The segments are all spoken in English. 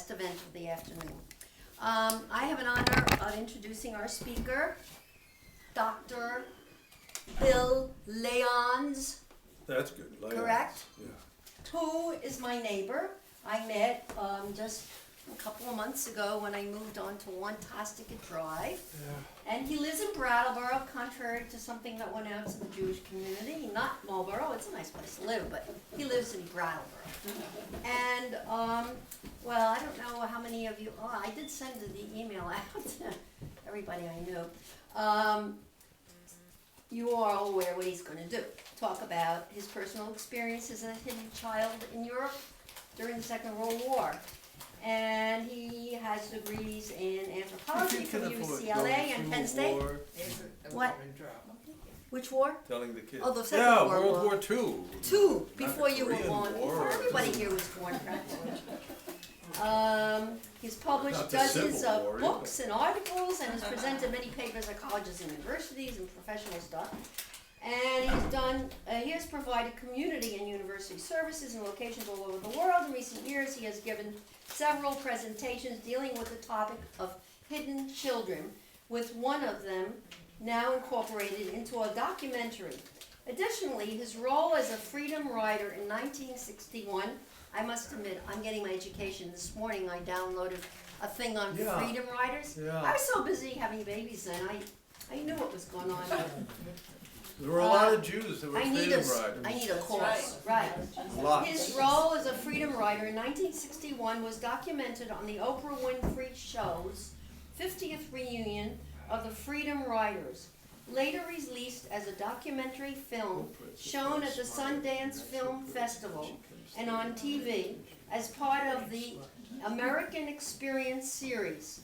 last event of the afternoon. I have an honor of introducing our speaker, Dr. Bill Léons, That's good. Léons. correct? Yeah. Who is my neighbor. I met just a couple of months ago when I moved on to Wantastica Drive. Yeah. And he lives in Brattleboro, contrary to something that went out to the Jewish community. Not Marlboro, it's a nice place to live, but he lives in Brattleboro. And, well, I don't know how many of you, I did send the email out to everybody I knew. You are all aware what he's going to do. Talk about his personal experiences as a hidden child in Europe during the Second World War. And he has degrees in anthropology from UCLA and Penn State. What? Which war? Telling the kids. Oh, the Second yeah, World World War. War II. Two, Not before the you were Korean born. War. Before everybody here was born, practically. He's published Not the dozens Civil of War, books and articles and has presented many papers at colleges and universities and professional stuff. And he has provided community and university services in locations all over the world. In recent years, he has given several presentations dealing with the topic of hidden children, with one of them now incorporated into a documentary. Additionally, his role as a freedom rider in 1961, I must admit, I'm getting my education. This morning I downloaded a thing on freedom riders. Yeah. I was so busy having babies then, I knew what was going on. There were a lot of Jews that were freedom riders. I need a course, right. Lots. His role as a freedom rider in 1961 was documented on the Oprah Winfrey Show's 50th reunion of the Freedom Riders, later released as a documentary film shown at the Sundance Film Festival and on TV as part of the American Experience series.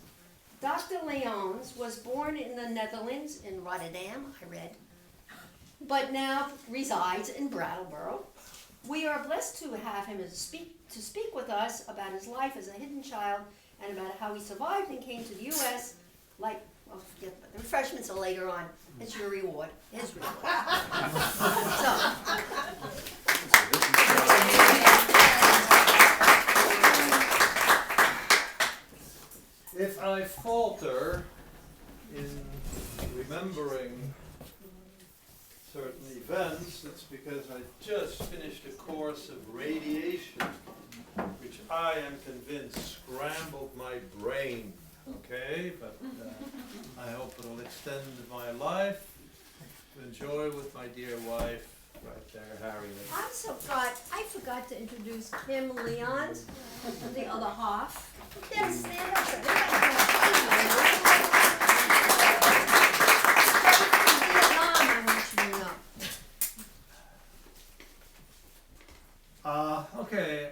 Dr. Léons was born in the Netherlands, in Rotterdam, I read, but now resides in Brattleboro. We are blessed to have him to speak with us about his life as a hidden child and about how he survived and came to the U.S. Forget the refreshments are later on. It's your reward. His reward. If I falter in remembering certain events, it's because I just finished a course of radiation, which I am convinced scrambled my brain. Okay, but I hope it'll extend my life to enjoy with my dear wife, right there, Harriet. I forgot to introduce Kim Léons, the other half. Kim, stand up. Vietnam, I want you to know. Okay,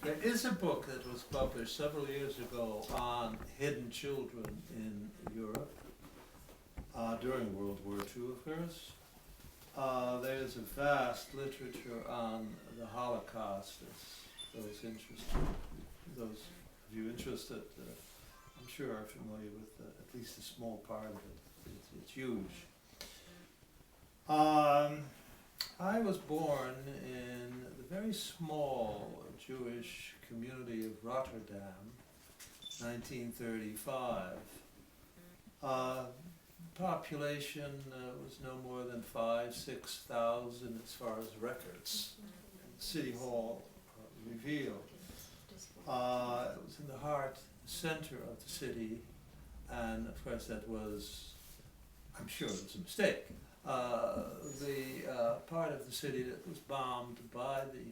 there is a book that was published several years ago on hidden children in Europe, during World War II, of course. There's a vast literature on the Holocaust. Those of you interested, I'm sure are familiar with at least a small part of it. It's huge. I was born in the very small Jewish community of Rotterdam, 1935. Population was no more than 5,000-6,000 as far as records. City Hall revealed. It was in the center of the city, and of course that was, I'm sure it was a mistake. The part of the city that was bombed by the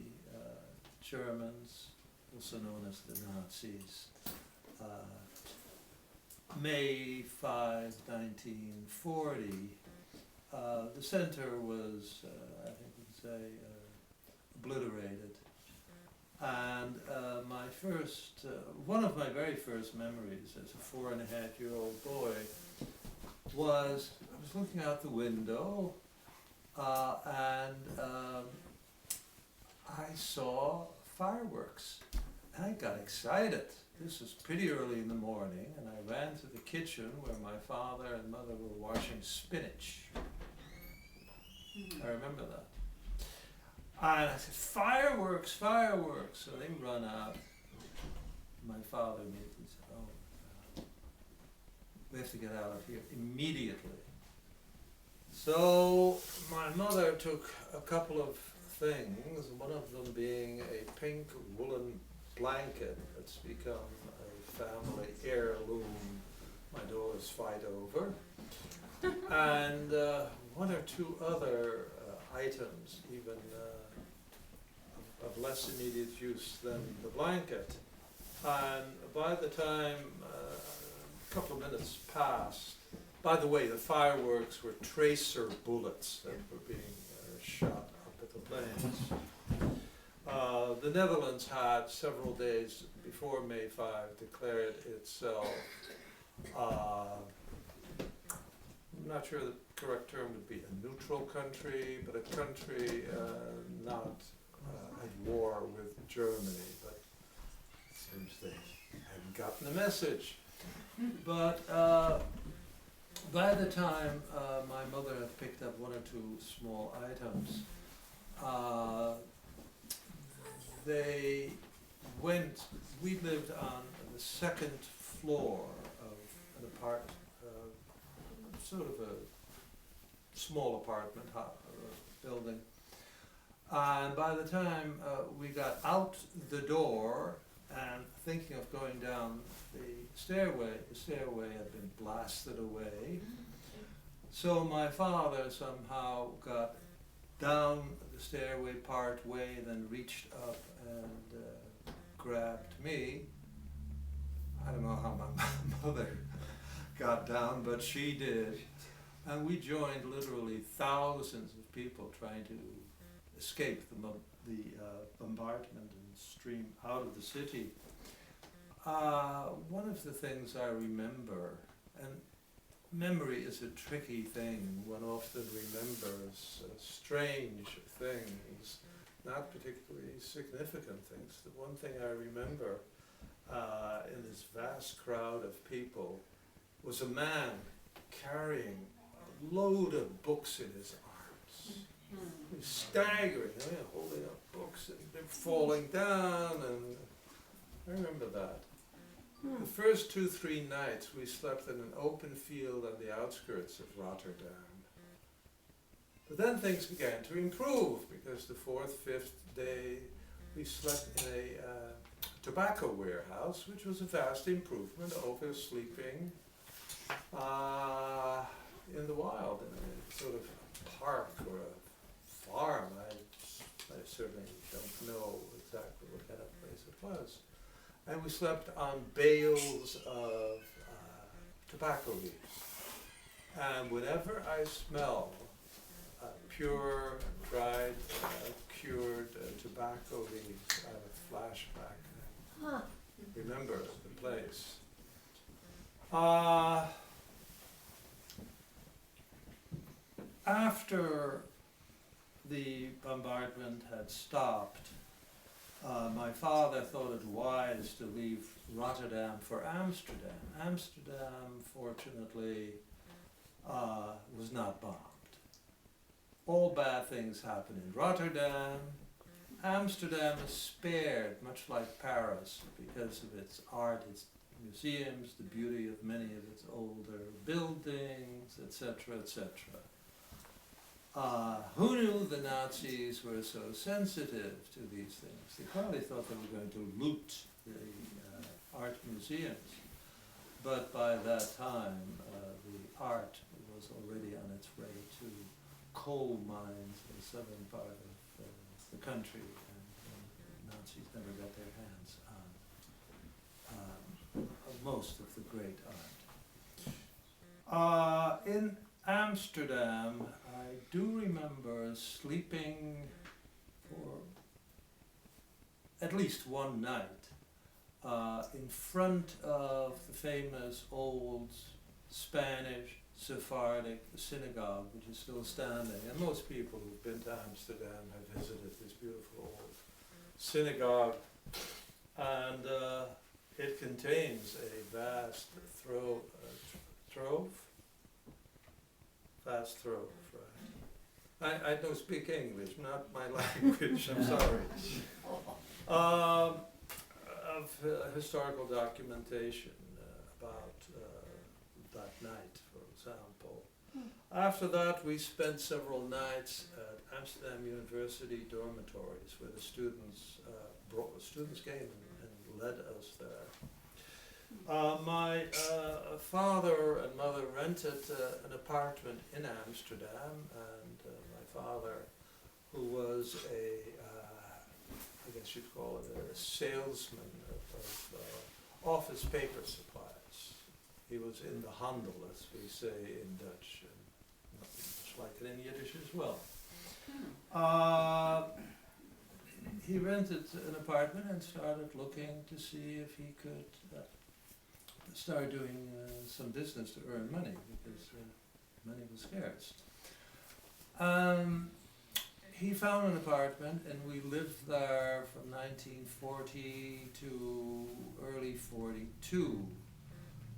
Germans, also known as the Nazis, May 5, 1940, the center was, I think we could say, obliterated. And one of my very first memories as a 4.5-year-old boy was, I was looking out the window and I saw fireworks. And I got excited. This was pretty early in the morning, and I ran to the kitchen where my father and mother were washing spinach. I remember that. And I said, fireworks, fireworks. So they run out. father immediately said, "Oh, we have to get out of here immediately." So my mother took a couple of things, one of them being a pink woolen blanket that's become a family heirloom my daughters fight over, and one or two other items, even of less immediate use than the blanket. And by the time a couple of minutes passed, by the way, the fireworks were tracer bullets that were being shot up at the planes. The Netherlands had, several days before May 5, declared itself, I'm not sure the correct term would be a neutral country, but a country not at war with Germany, but it seems they hadn't gotten the message. But by the time my mother had picked up one or two small items, we lived on the second floor of an apartment, sort of a small apartment building. And by the time we got out the door and thinking of going down the stairway had been blasted away. So my father somehow got down the stairway part way, then reached up and grabbed me. I don't know how my mother got down, but she did. And we joined literally thousands of people trying to escape the bombardment and stream out of the city. One of the things I remember, and memory is a tricky thing, one often remembers strange things, not particularly significant things. The one thing I remember in this vast crowd of people was a man carrying a load of books in his arms. He was staggering, holding up books, and they're falling down, and I remember that. The first 2-3 nights we slept in an open field on the outskirts of Rotterdam. But then things began to improve, because the 4th, 5th day we slept in a tobacco warehouse, which was a vast improvement over sleeping in the wild, in a sort of park or a farm. I certainly don't know exactly what kind of place it was. And we slept on bales of tobacco leaves. And whenever I smell pure, dried, cured tobacco leaves, I have a flashback. Huh. Remember the place. After the bombardment had stopped, my father thought it wise to leave Rotterdam for Amsterdam. Amsterdam, fortunately, was not bombed. All bad things happen in Rotterdam. Amsterdam is spared, much like Paris, because of its art, its museums, the beauty of many of its older buildings, etc., etc. Who knew the Nazis were so sensitive to these things? They probably thought they were going to loot the art museums. But by that time, the art was already on its way to coal mines in the southern part of the country, and the Nazis never got their hands on most of the great art. In Amsterdam, I do remember sleeping for at least one night in front of the famous old Spanish Sephardic synagogue, which is still standing. And most people who've been to Amsterdam have visited this beautiful old synagogue. And it contains a vast vast trove, right? I don't speak English, not my language, I'm sorry. A of historical documentation about that night, for example. After that, we spent several nights at Amsterdam University dormitories where the students came and led us there. My father and mother rented an apartment in Amsterdam, and my father, who was I guess you'd call it a salesman of office paper supplies. He was in the handel, as we say in Dutch, and much like it in Yiddish as well. He rented an apartment and started looking to see if he could start doing some business to earn money, because money was scarce. He found an apartment, and we lived there from 1940 to early 42.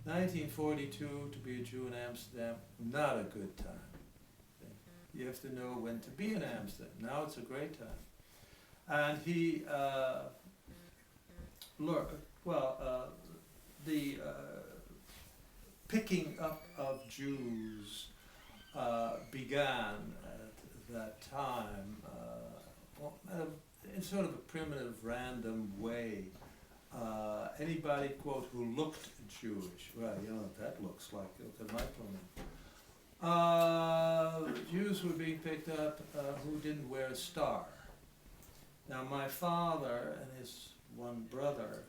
1942, to be a Jew in Amsterdam, not a good time. You have to know when to be in Amsterdam. Now it's a great time. And he the picking up of Jews began at that time in sort of a primitive, random way. Anybody, quote, who looked Jewish, well, you know what that looks like, look at my plumbing. Jews were being picked up who didn't wear a star. Now my father and his one brother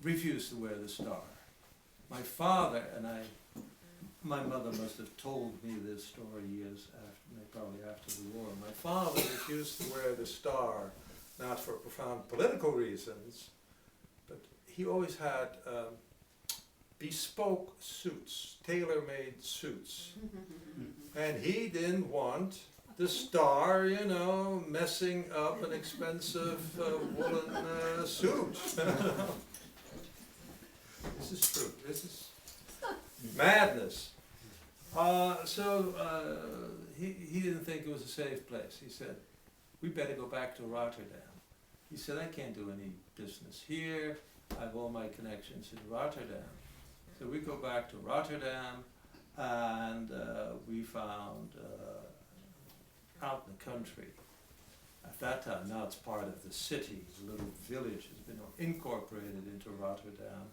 refused to wear the star. My father and my mother must have told me this story years after, probably after the war. My father refused to wear the star, not for profound political reasons, but he always had bespoke suits, tailor-made suits. And he didn't want the star, you know, messing up an expensive woolen suit. This is true. This is madness. He didn't think it was a safe place. He said, we better go back to Rotterdam. He said, I can't do any business here. I have all my connections in Rotterdam. So we go back to Rotterdam, and we found out in the country. At that time, now it's part of the city, the little village has been incorporated into Rotterdam.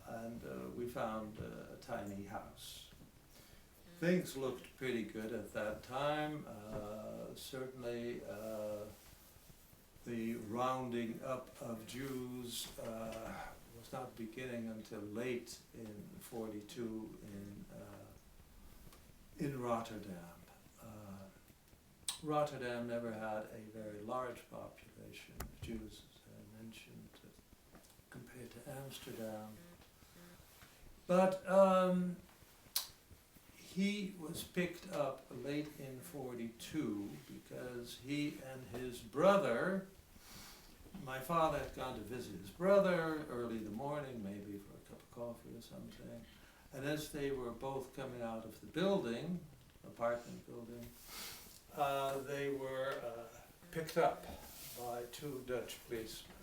And we found a tiny house. Things looked pretty good at that time. Certainly the rounding up of Jews was not beginning until late in 42 in Rotterdam. Rotterdam never had a very large population of Jews, as I mentioned, compared to Amsterdam. But he was picked up late in 42 because he and his brother, my father had gone to visit his brother early in the morning, maybe for a cup of coffee or something, and as they were both coming out of the building, apartment building, they were picked up by two Dutch policemen.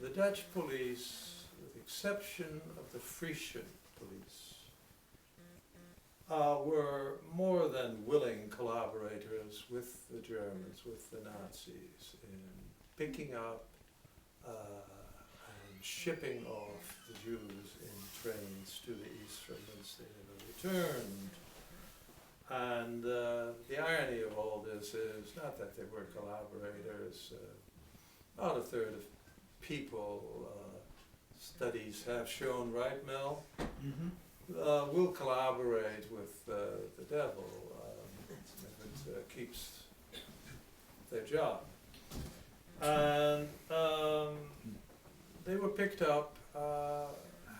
The Dutch police, with the exception of the Frisian police, were more than willing collaborators with the Germans, with the Nazis, in picking up and shipping off the Jews in trains to the east from whence they never returned. And the irony of all this is not that they were collaborators. About a third of people, studies have shown, right, Mel? Mm-hmm. Will collaborate with the devil if it keeps their job. And they were picked up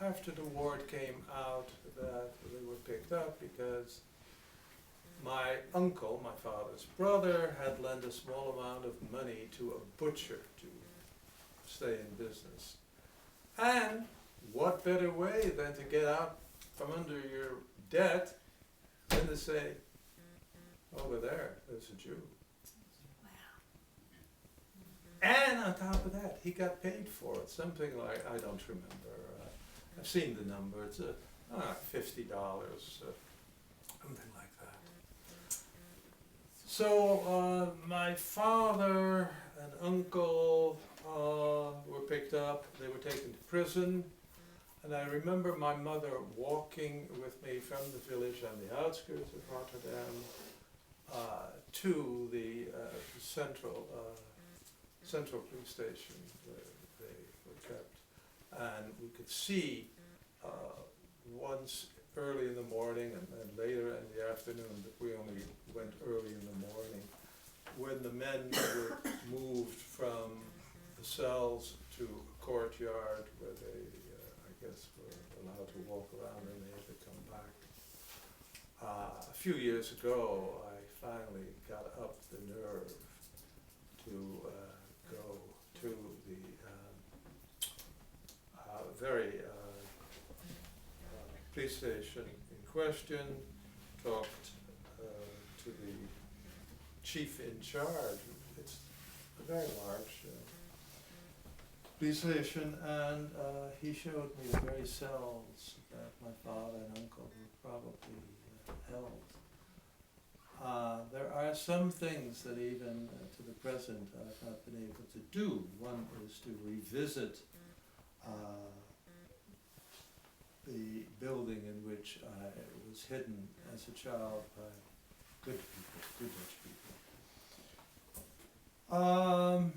after the word came out that they were picked up because my uncle, my father's brother, had lent a small amount of money to a butcher to stay in business. And what better way than to get out from under your debt than to say, over there's a Jew. on top of that, he got paid for it, something like, I don't remember. I've seen the number, it's $50, something like that. So my father and uncle were picked up, they were taken to prison, and I remember my mother walking with me from the village on the outskirts of Rotterdam to the central police station where they were kept, and we could see once early in the morning and then later in the afternoon, but we only went early in the morning, when the men were moved from the cells to a courtyard where they, I guess, were allowed to walk around and they had to come back. A few years ago, I finally got up the nerve to go to the very police station in question, talked to the chief in charge. It's a very large police station, and he showed me the very cells that my father and uncle were probably held. There are some things that even to the present I've not been able to do. One is to revisit the building in which I was hidden as a child by good people, good Dutch people.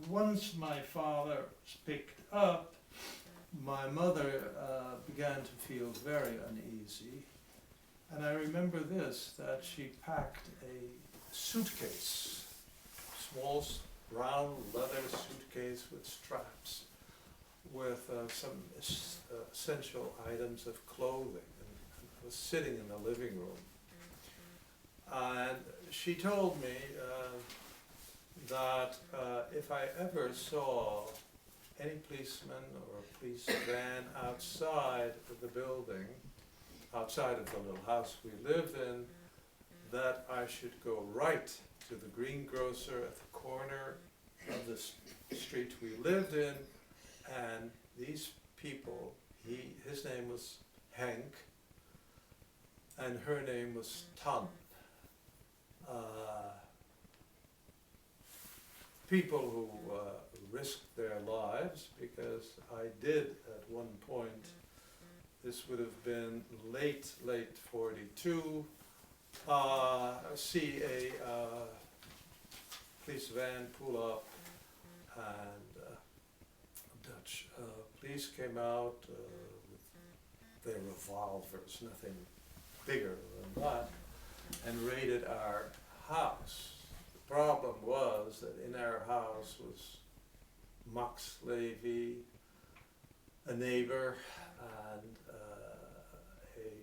Once my father was picked up, my mother began to feel very uneasy, and I remember this, that she packed a suitcase, small brown leather suitcase with straps, with some essential items of clothing, and was sitting in the living room. And she told me that if I ever saw any policeman or a police van outside of the building, outside of the little house we lived in, that I should go right to the Green Grocer at the corner of the street we lived in, and these people, his name was Henk, and her name was Tan. People who risked their lives, because I did at one point, this would have been late 42, see a police van pull up, and Dutch police came out with their revolvers, nothing bigger than that, and raided our house. The problem was that in our house was Max Levy, a neighbor, and a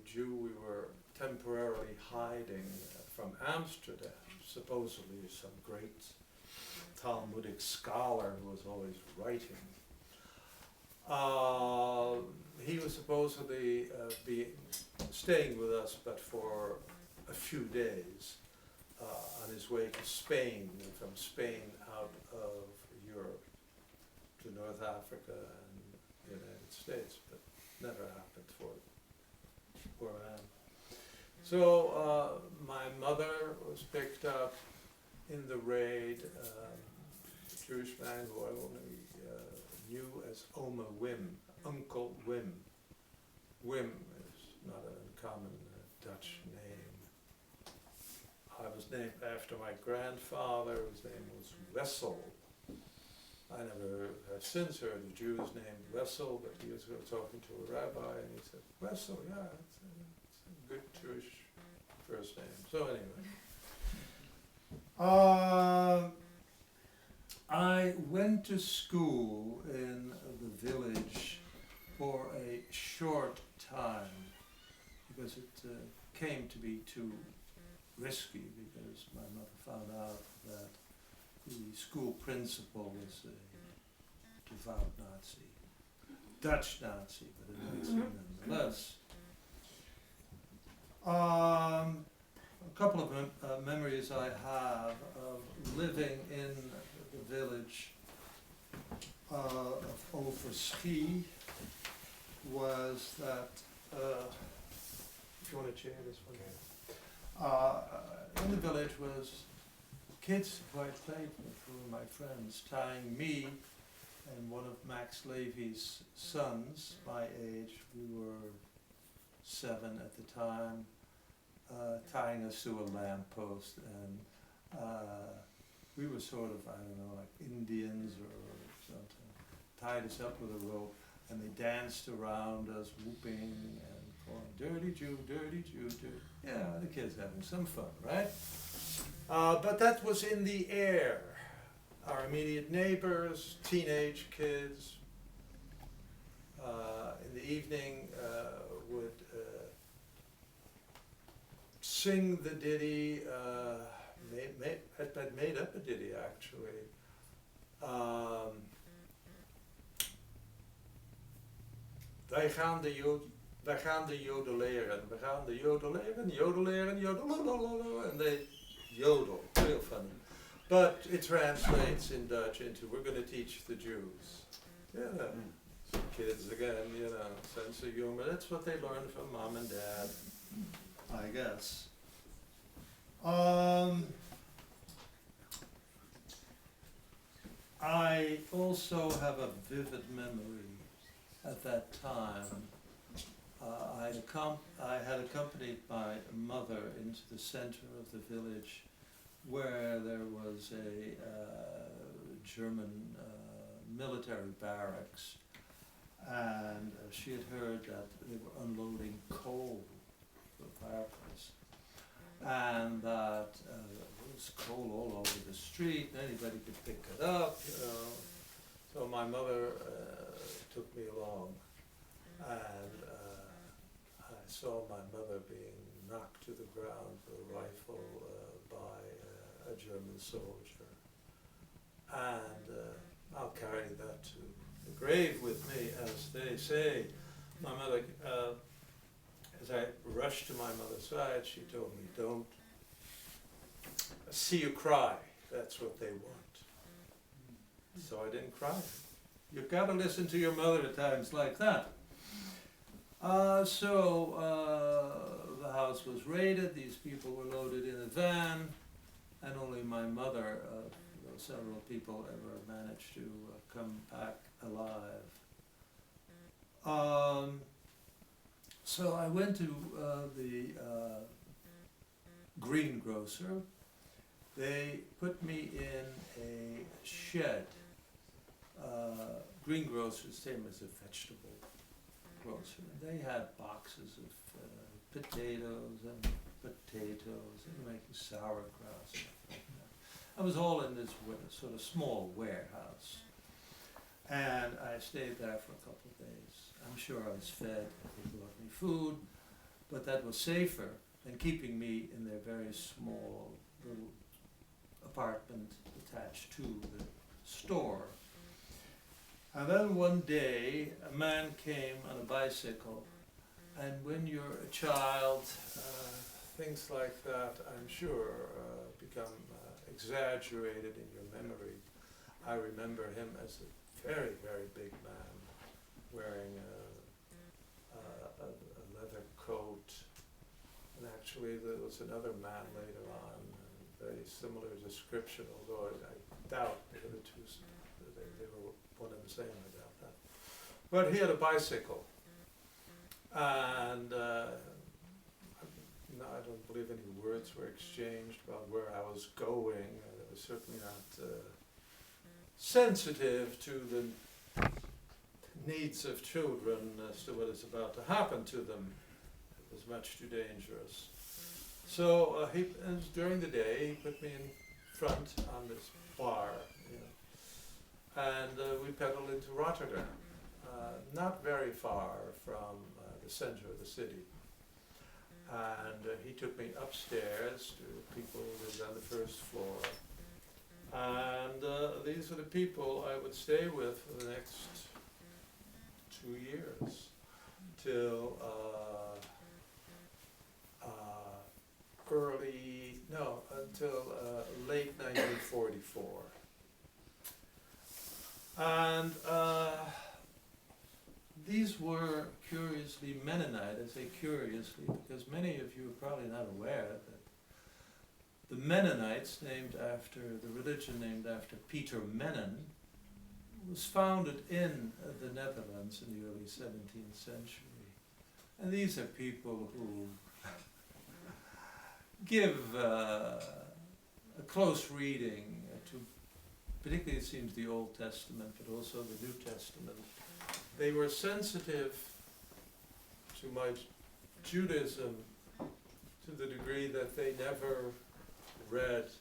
Jew we were temporarily hiding from Amsterdam, supposedly some great Talmudic scholar who was always writing. He was supposedly staying with us, but for a few days, on his way to Spain, and from Spain out of Europe to North Africa and the United States, but never happened for where I am. So my mother was picked up in the raid, a Jewish man who I only knew as Oma Wim, Uncle Wim. Wim is not an uncommon Dutch name. I was named after my grandfather, whose name was Wessel. I never have since heard a Jew's named Wessel, but he was talking to a rabbi and he said, Wessel, yeah, it's a good Jewish first name. So anyway. I went to school in the village for a short time because it came to be too risky, because my mother found out that the school principal was a devout Nazi, Dutch Nazi, but a Nazi nonetheless. A couple of memories I have of living in the village of Overschie was that, if you want to chair this one, in the village was kids who I played with, who were my friends, tying me and one of Max Levy's sons, my age, we were 7 at the time, tying us to a lamppost, and we were sort of, I don't know, like Indians or something, tied us up with a rope, and they danced around us, whooping and calling, dirty Jew, dirty Jew, dirty. Yeah, the kids having some fun, right? But that was in the air. Our immediate neighbors, teenage kids, in the evening would sing the ditty, had made up a ditty actually. Wij gaan de jodeleren, we gaan de jodeleren, jodeleren, jodelolololo, and they yodel, real funny. But it translates in Dutch into, we're going to teach the Jews. Yeah, kids again, you know, sense of humor. That's what they learned from mom and dad, I guess. I also have a vivid memory at that time. I had accompanied my mother into the center of the village where there was a German military barracks, and she had heard that they were unloading coal for the fireplace, and that there was coal all over the street, and anybody could pick it up, you know. So my mother took me along, and I saw my mother being knocked to the ground with a rifle by a German soldier. And I'll carry that to the grave with me, as they say. My mother, as I rushed to my mother's side, she told me, don't see you cry, that's what they want. So I didn't cry. You've got to listen to your mother at times like that. So the house was raided, these people were loaded in a van, and only my mother, several people ever managed to come back alive. So I went to the Green Grocer. They put me in a shed. Green Grocer is same as a vegetable grocer. They had boxes of potatoes and making sauerkraut, stuff like that. I was all in this sort of small warehouse, and I stayed there for a couple of days. I'm sure I was fed, they brought me food, but that was safer than keeping me in their very small little apartment attached to the store. And then one day, a man came on a bicycle, and when you're a child, things like that, I'm sure, become exaggerated in your memory. I remember him as a very, very big man, wearing a leather coat, and actually there was another man later on, very similar description, although I doubt they were they were one and the same, I doubt that. But he had a bicycle, and no, I don't believe any words were exchanged about where I was going. I was certainly not sensitive to the needs of children as to what is about to happen to them. It was much too dangerous. So during the day, he put me in front on this bar, you know, and we pedaled into Rotterdam, not very far from the center of the city. And he took me upstairs to people who lived on the first floor. And these are the people I would stay with for the next 2 years, till until late 1944. And these were curiously Mennonite. I say curiously because many of you are probably not aware that the Mennonites, the religion named after Peter Menon, was founded in the Netherlands in the early 17th century. And these are people who give a close reading to, particularly it seems, the Old Testament, but also the New Testament. They were sensitive to my Judaism to the degree that they never read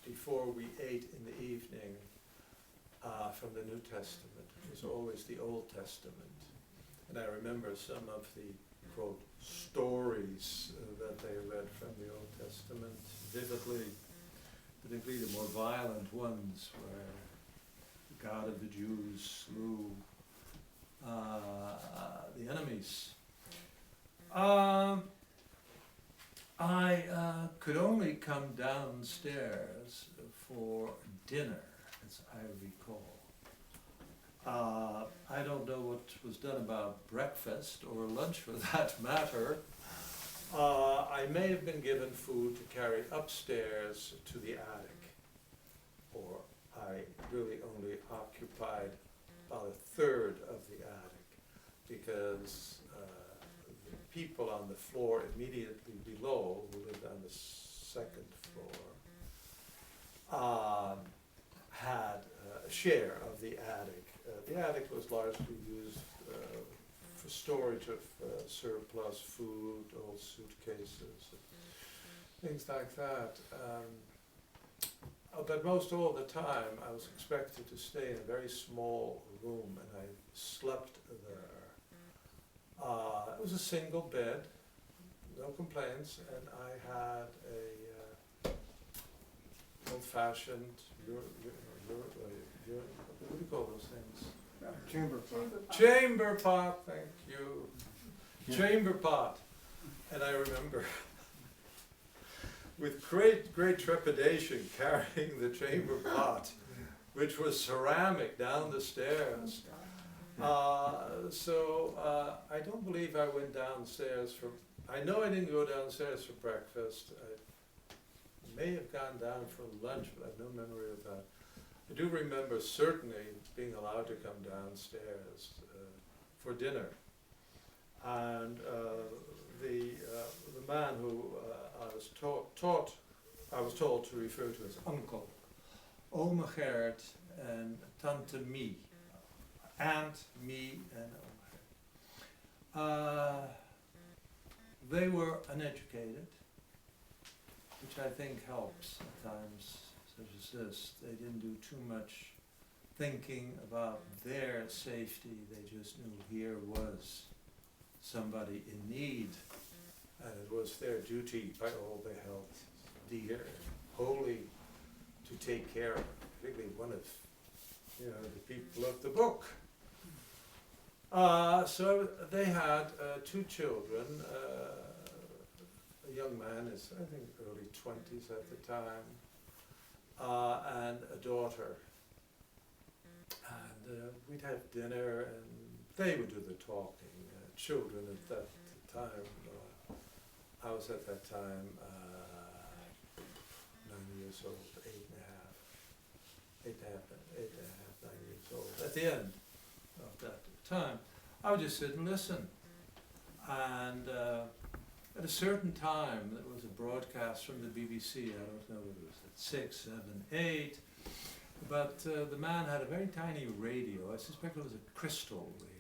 before we ate in the evening from the New Testament. It was always the Old Testament. And I remember some of the, quote, stories that they read from the Old Testament vividly, particularly the more violent ones where the God of the Jews slew the enemies. I could only come downstairs for dinner, as I recall. I don't know what was done about breakfast or lunch for that matter. I may have been given food to carry upstairs to the attic, or I really only occupied about a third of the attic, because the people on the floor immediately below, who lived on the second floor, had a share of the attic. The attic was largely used for storage of surplus food, old suitcases, things like that. But most all the time I was expected to stay in a very small room, and I slept there. It was a single bed, no complaints, and I had a old-fashioned, what do you call those things? Chamber pot. Chamber pot, thank you. Yeah. Chamber pot. And I remember with great trepidation carrying the chamber pot, which was ceramic, down the stairs. So I don't believe I went downstairs I know I didn't go downstairs for breakfast. I may have gone down for lunch, but I have no memory of that. I do remember certainly being allowed to come downstairs for dinner. And the man who I was told to refer to as uncle, Ome Gert and Tante Mie, Aunt Mie and Ome Gert. They were uneducated, which I think helps at times such as this. They didn't do too much thinking about their safety. They just knew here was somebody in need, and it was their duty by all they held dear and holy to take care of, particularly one of the people of the book. So they had two children, a young man, I think early 20s at the time, and a daughter. And we'd have dinner and they would do the talking. Children at that time, I was at that time 9 years old, 8 and a half, 9 years old. At the end of that time, I would just sit and listen. And at a certain time, there was a broadcast from the BBC, I don't know whether it was at 6, 7, 8, but the man had a very tiny radio. I suspect it was a crystal radio.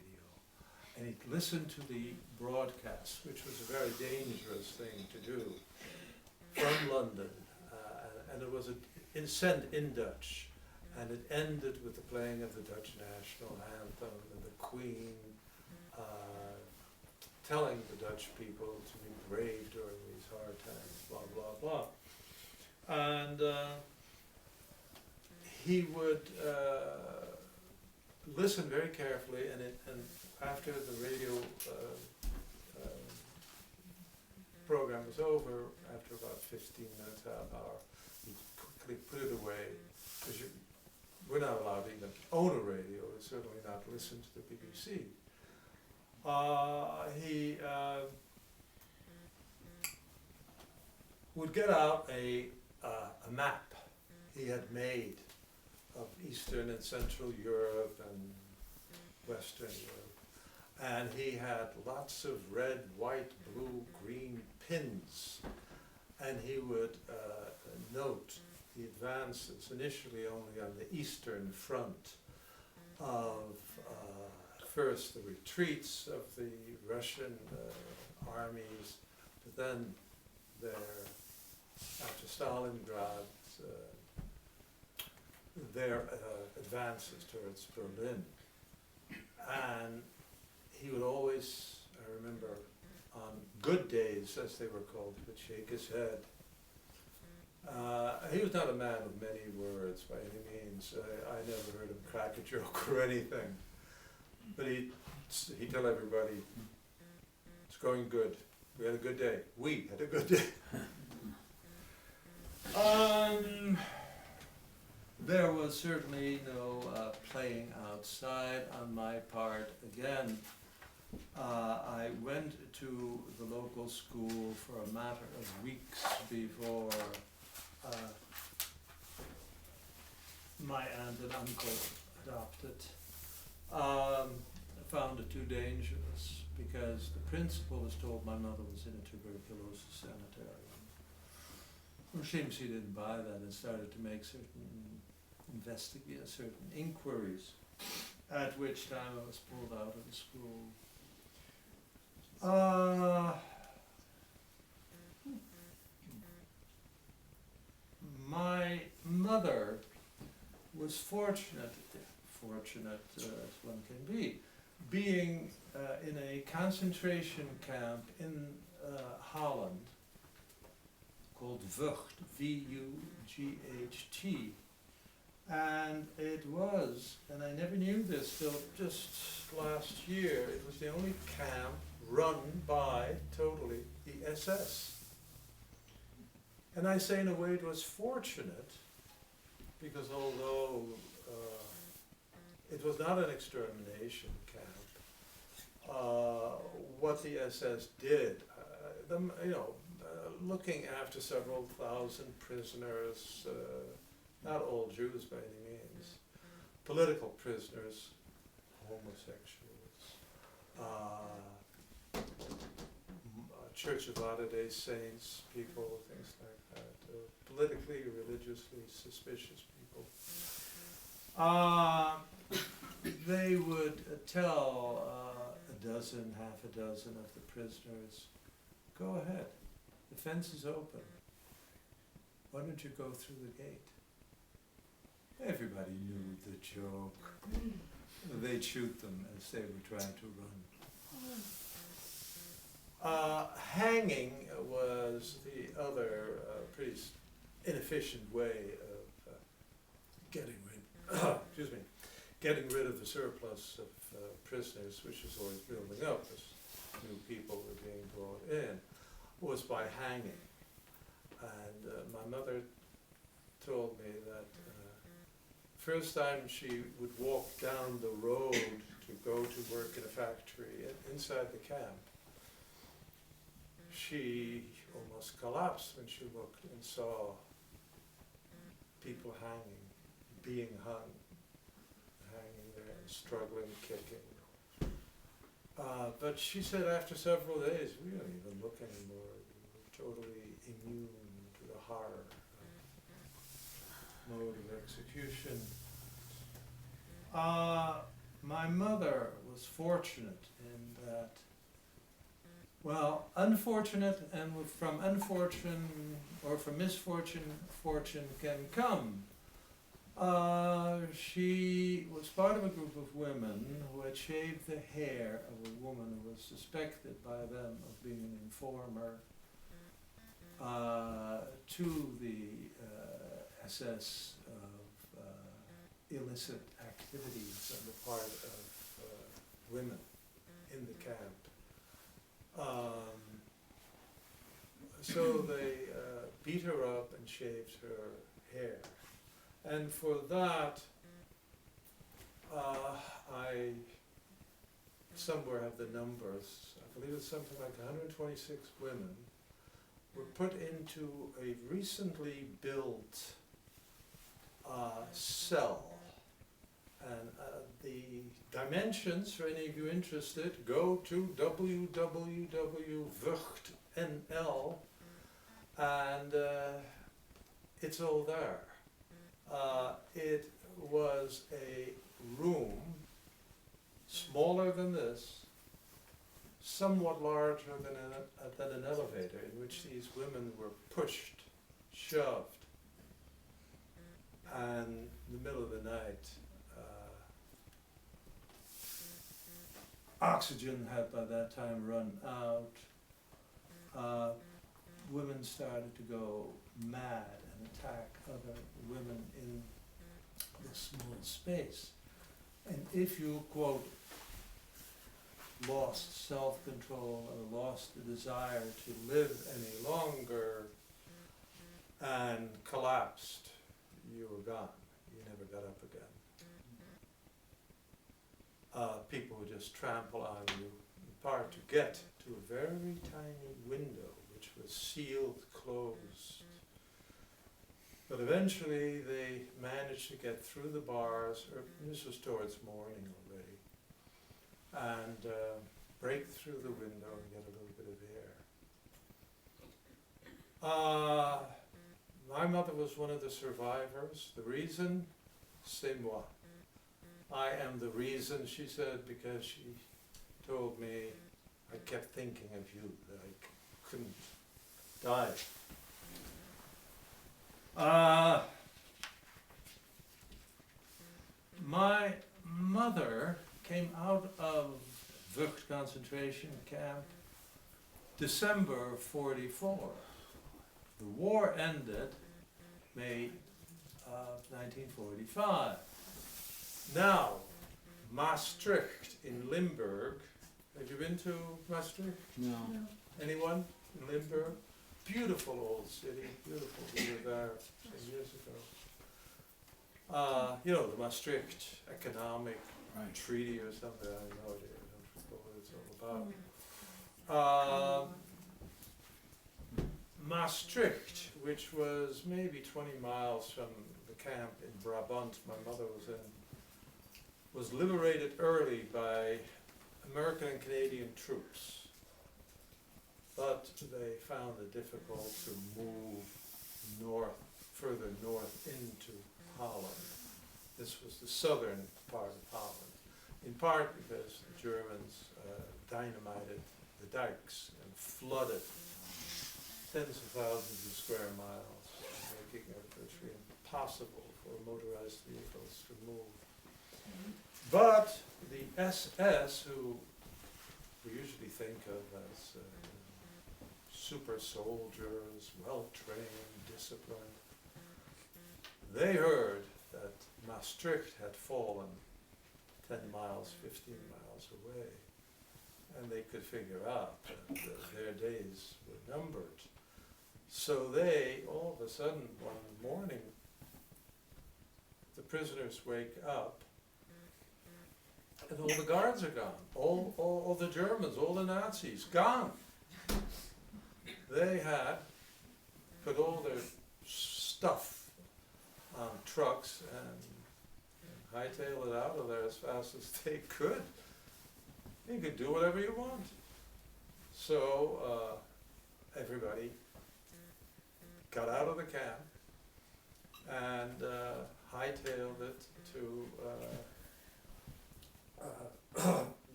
And he'd listen to the broadcast, which was a very dangerous thing to do, from London. And it was sent in Dutch. And it ended with the playing of the Dutch national anthem and the Queen telling the Dutch people to be brave during these hard times, blah, blah, blah. And he would listen very carefully, and after the radio program was over, after about 15 minutes, half hour, he quickly put it away, because we're not allowed to even own a radio, and certainly not listen to the BBC. He would get out a map he had made of Eastern and Central Europe and Western Europe. And he had lots of red, white, blue, green pins. And he would note the advances, initially only on the Eastern Front, of first the retreats of the Russian armies, but then after Stalingrad, their advances towards Berlin. And he would always, I remember, on good days, as they were called, he would shake his head. He was not a man of many words by any means. I never heard him crack a joke or anything. But he'd tell everybody, it's going good. We had a good day. We had a good day. There was certainly no playing outside on my part. Again, I went to the local school for a matter of weeks before my aunt and uncle adopted. I found it too dangerous because the principal was told my mother was in a tuberculosis sanitarium. Well, it seems he didn't buy that and started to make certain inquiries, at which time I was pulled out of the school. My mother was fortunate as one can be, being in a concentration camp in Holland called Vught, V-U-G-H-T. And it was, and I never knew this till just last year, it was the only camp run by, totally, the SS. And I say in a way it was fortunate, because although it was not an extermination camp, what the SS did, looking after several thousand prisoners, not all Jews by any means, political prisoners, homosexuals, Church of Latter-day Saints people, things like that, politically, religiously suspicious people. They would tell half a dozen of the prisoners, go ahead, the fence is open. Why don't you go through the gate? Everybody knew the joke. They'd shoot them as they were trying to run. Hanging was the other pretty inefficient way of getting rid of the surplus of prisoners, which was always building up as new people were being brought in, was by hanging. And my mother told me that first time she would walk down the road to go to work in a factory inside the camp, she almost collapsed when she looked and saw people being hung there, struggling, kicking. But she said after several days, we don't even look anymore. We were totally immune to the horror mode of execution. My mother was fortunate in that, well, unfortunate, and from unfortune or from misfortune, fortune can come. She was part of a group of women who had shaved the hair of a woman who was suspected by them of being an informer to the SS of illicit activities on the part of women in the camp. so they beat her up and shaved her hair. And for that, I somewhere have the numbers. I believe it's something like 126 women were put into a recently built cell. And the dimensions, for any of you interested, go to www.vuchtnl, and it's all there. It was a room smaller than this, somewhat larger than an elevator, in which these women were pushed, shoved, and in the middle of the night, oxygen had by that time run out. Women started to go mad and attack other women in this small space. And if you, quote, lost self-control or lost the desire to live any longer and collapsed, you were gone. You never got up again. People would just trample on you, in part to get to a very tiny window which was sealed closed. But eventually they managed to get through the bars, or this was towards morning already, and break through the window and get a little bit of air. My mother was one of the survivors. The reason, c'est moi. I am the reason, she said, because she told me I kept thinking of you, that I couldn't die. My mother came out of Vught concentration camp December of '44. The war ended May of 1945. Now, Maastricht in Limburg. Have you been to Maastricht? No. Anyone in Limburg? Beautiful old city, beautiful. We were there some years ago. You know, the Maastricht Economic Treaty or something, I have no idea, I don't know what it's all about. Maastricht, which was maybe 20 miles from the camp in Brabant my mother was in, was liberated early by American and Canadian troops. But they found it difficult to move further north into Holland. This was the southern part of Holland, in part because the Germans dynamited the dikes and flooded tens of thousands of square miles, making it virtually impossible for motorized vehicles to move. But the SS, who we usually think of as super soldiers, well-trained, disciplined, they heard that Maastricht had fallen 10 miles, 15 miles away, and they could figure out that their days were numbered. So they, all of a sudden, one morning, the prisoners wake up, and all the guards are gone, all the Germans, all the Nazis, gone. They had put all their stuff on trucks and hightailed it out of there as fast as they could. You could do whatever you want. So everybody got out of the camp and hightailed it to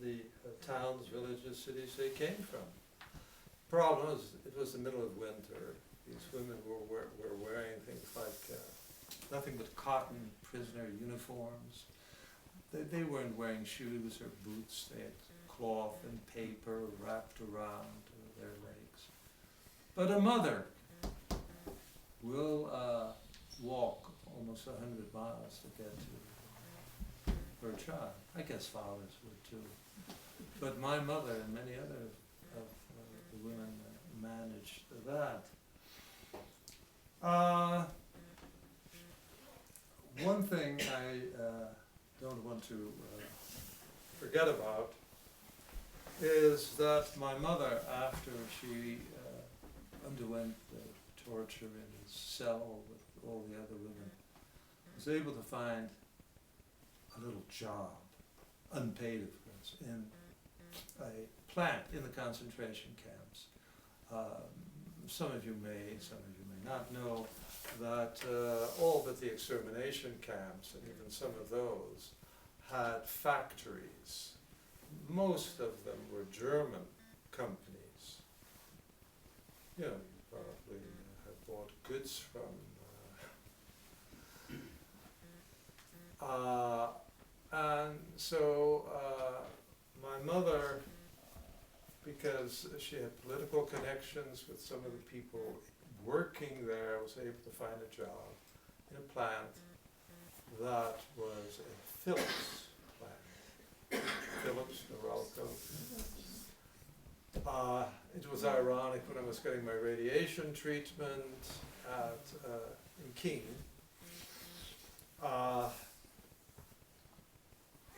the towns, villages, cities they came from. Problem is, it was the middle of winter. These women were wearing things like nothing but cotton prisoner uniforms. They weren't wearing shoes or boots. They had cloth and paper wrapped around their legs. But a mother will walk almost 100 miles to get to her child. I guess fathers would too. But my mother and many other of the women in managed that. One thing I don't want to forget about is that my mother, after she underwent the torture in a cell with all the other women, was able to find a little job, unpaid of course, in a plant in the concentration camps. Some of you may not know that all but the extermination camps, and even some of those, had factories. Most of them were German companies. You know, you probably have bought goods from and so my mother, because she had political connections with some of the people working there, was able to find a job in a plant that was a Philips plant. Philips, Norelco. It was ironic when I was getting my radiation treatment in Keene.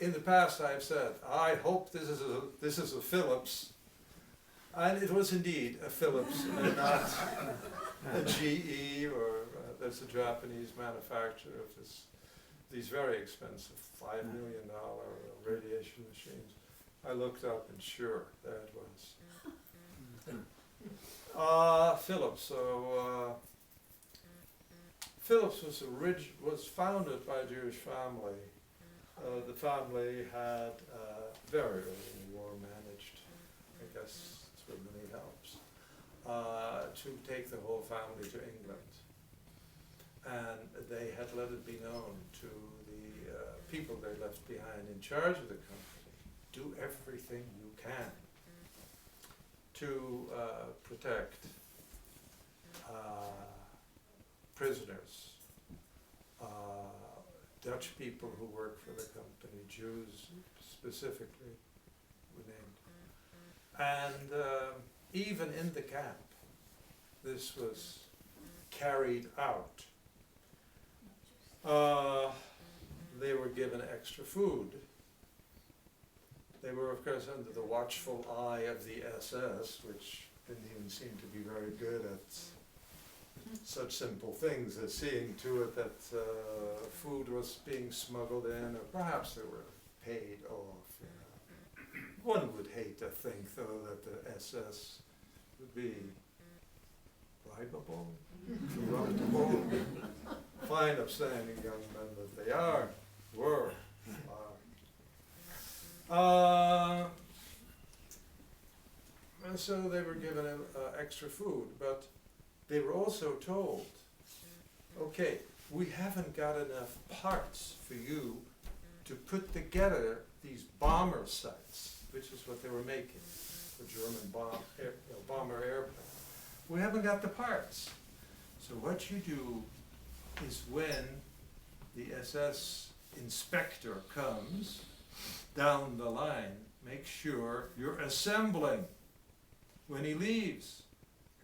In the past I've said, I hope this is a Philips, and it was indeed a Philips and not a GE, or there's a Japanese manufacturer of these very expensive $5 million radiation machines. I looked up and sure, there it was. Philips. So Philips was founded by a Jewish family. The family had very early in the war managed, I guess that's where money helps, to take the whole family to England. And they had let it be known to the people they left behind in charge of the company, do everything you can to protect prisoners, Dutch people who work for the company, Jews specifically were named. And even in the camp, this was carried out. They were given extra food. They were, of course, under the watchful eye of the SS, which didn't even seem to be very good at such simple things as seeing to it that food was being smuggled in, or perhaps they were paid off. You know. One would hate to think, though, that the SS would be bribable, corruptible, fine, upstanding young men that they were. And so they were given extra food, but they were also told, okay, we haven't got enough parts for you to put together these bomber sites, which is what they were making, the German bomber airplane. We haven't got the parts. So what you do is when the SS inspector comes down the line, make sure you're assembling. When he leaves,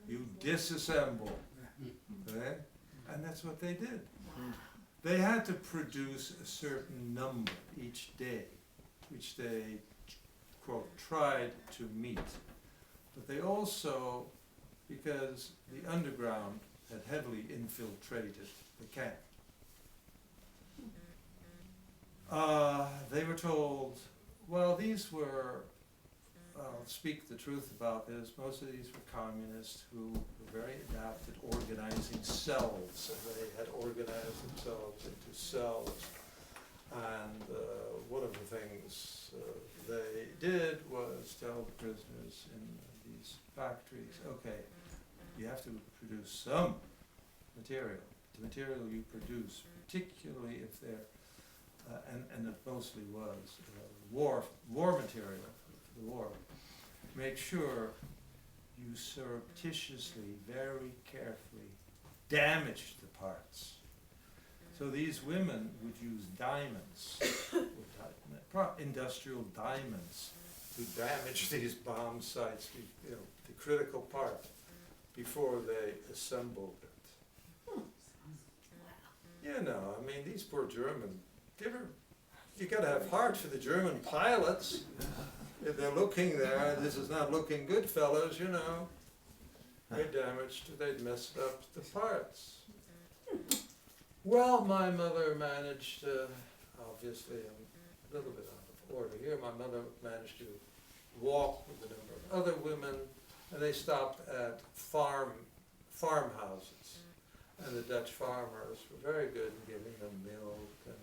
you disassemble. Okay? And that's what they did. They had to produce a certain number each day, which they, quote, tried to meet. But they also, because the underground had heavily infiltrated the camp, they were told, well, these were, I'll speak the truth about this, most of these were communists who were very adept at organizing cells. They had organized themselves into cells. And one of the things they did was tell the prisoners in these factories, okay, you have to produce some material. The material you produce, particularly if they're, and it mostly was war material for the war, make sure you surreptitiously, very carefully damage the parts. So these women would use diamonds, industrial diamonds, to damage these bomb sites, the critical part. before they assembled it. You know, I mean, these poor German, you gotta have heart for the German pilots. If they're looking there, this is not looking good, fellows, you know. They damaged, they'd messed up the parts. Well, my mother managed, obviously I'm a little bit out of order here, my mother managed to walk with a number of other women, and they stopped at farmhouses. And the Dutch farmers were very good in giving them milk and,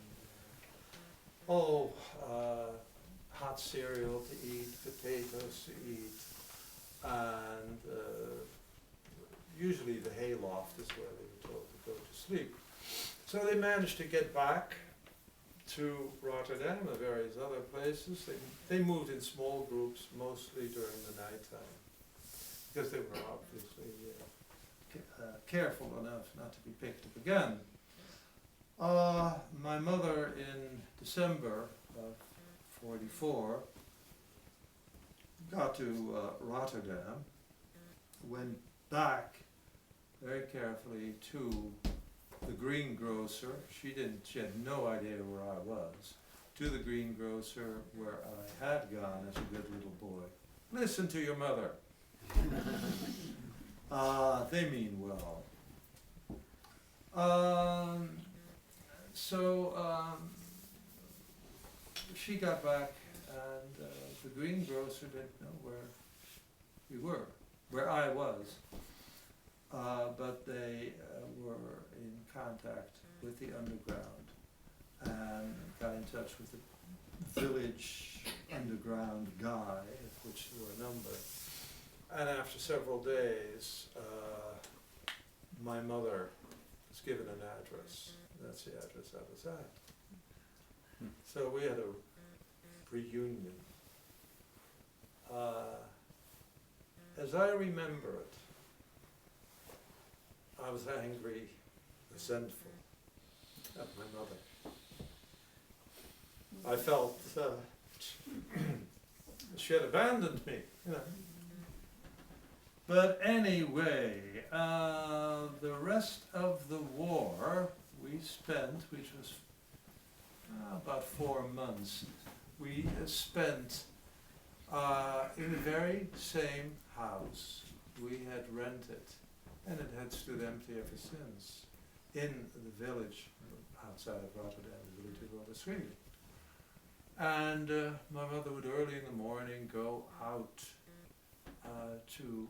hot cereal to eat, potatoes to eat, and usually the hayloft is where they were told to go to sleep. So they managed to get back to Rotterdam and various other places. They moved in small groups, mostly during the nighttime, because they were obviously careful enough not to be picked up again. My mother in December of 44 got to Rotterdam, went back very carefully to the Green Grocer. She had no idea where I was. To the Green Grocer where I had gone as a good little boy. Listen to your mother. They mean well. She got back, and the Green Grocer didn't know where we were, where I was, but they were in contact with the underground and got in touch with the village underground guy, of which there were a number. And after several days, my mother was given an address. That's the address I was at. So we had a reunion. As I remember it, I was angry, resentful at my mother. I felt she had abandoned me, you know. But anyway, the rest of the war we spent, which was about 4 months, we spent in the very same house we had rented, and it had stood empty ever since, in the village outside of Rotterdam, the village of Maastricht. And my mother would early in the morning go out to